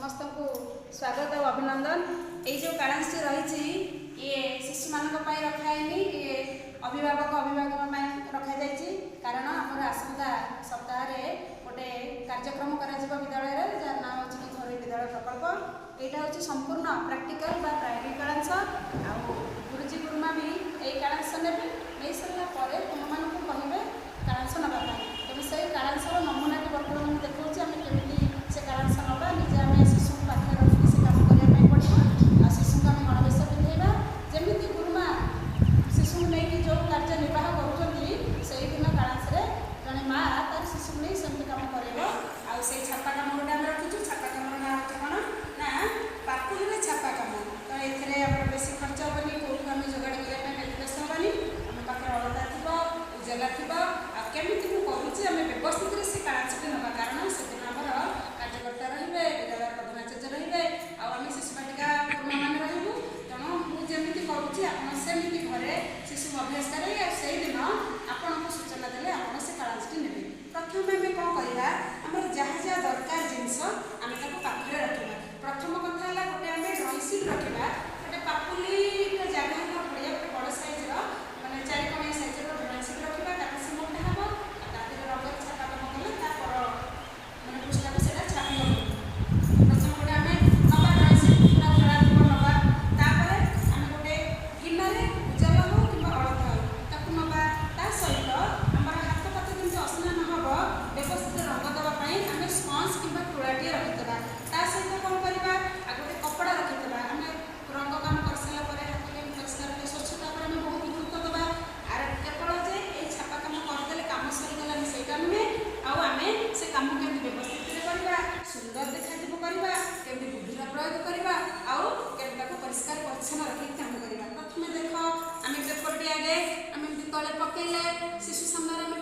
समस्त को स्वागत और अभिनंदन। ये जो कालांश रही ये शिशु मान रखाएनी ये अभिभावक रखा जाए कारण आम आसंता सप्ताह गोटे कार्यक्रम विद्यालय जार नाम अच्छे घरोई विद्यालय प्रकल्प। यहाँ हूँ संपूर्ण प्राक्टिकल प्रायोगिक कालांश आ गुरुजी गुरुमा भी यही कालांश ने नहीं सारापर तुम मानक कहे कालांश नापी तेज से कालांश नमूना बर्तमान देखा आम केमी से कालांश ना निजे आम शिशु पाखे रखिक से कम करने पड़ो आ शिशु को आम गणवेश पिंधेबा जमी गुरुमा शिशु नहीं जो कार्य निर्वाह कर कालांश जड़े माँ तार शिशु नहीं सेमती कम कर छापा कम गोटे आम रखीचु। छापा कम ना हूँ कौन ना पाकुली छापा कम तो ये बेसी खर्च हेनी कौटू आम जोगाड़ करने व्यस्त हेबानी आम पाखे अलता थी उजाला थी केमी मुझे आम व्यवस्थित से कालांशटी ना कारण से आमर कार्यकर्ता रे विद्यालय प्रधानाचार्य रे आम शिशु बाटिका गुरुमा मान रू तेणु मुझे करुँची आपमती घरे शिशु अभ्यास करें से दिन आपन को सूचना देते आप से कालांशटी ने प्रथम आम कौन करवा आम जहाँ जहाँ दरकार जिनस आम पाखे रखा। प्रथम कथा है गोटे आम ड्रॉइंग सीट रखा गोटे पापुली जगह पड़े गोटे बड़ सैज मैंने 4 कोणिया सैज ड्रॉइंग सीट रखा कारण से मोटा हम रंग छापा कम कले मैंने पुस्तक से छापी प्रथम गोटे आम नवा ड्रॉइंग सीट पूरा धरा नवा आम गोटे गिनारे उजाला हो कि अलता हो नवा ता सहित आम हाथ पात जमी असना न हम व्यवस्थित रंग देवाई आम स्पंज कि तुलाटे रखीदा ता सहित कौन करवा गोटे कपड़ा रखीदा आम रंग काम कर सारापर हाथ के परिष्कार स्वच्छता पर आम बहुत गुरुत्व देवा आर केवल जे ये छापा कम करदे कम सरीगला से नुहे आम से कम के व्यवस्थित करवा सुंदर देखा करवा केमी बुद्धिर प्रयोग करवा आम परिष्कार परिच्छन्न रखिक काम करवा। प्रथम देख आम पेपर टी आगे आम तले पकईले शिशु सामने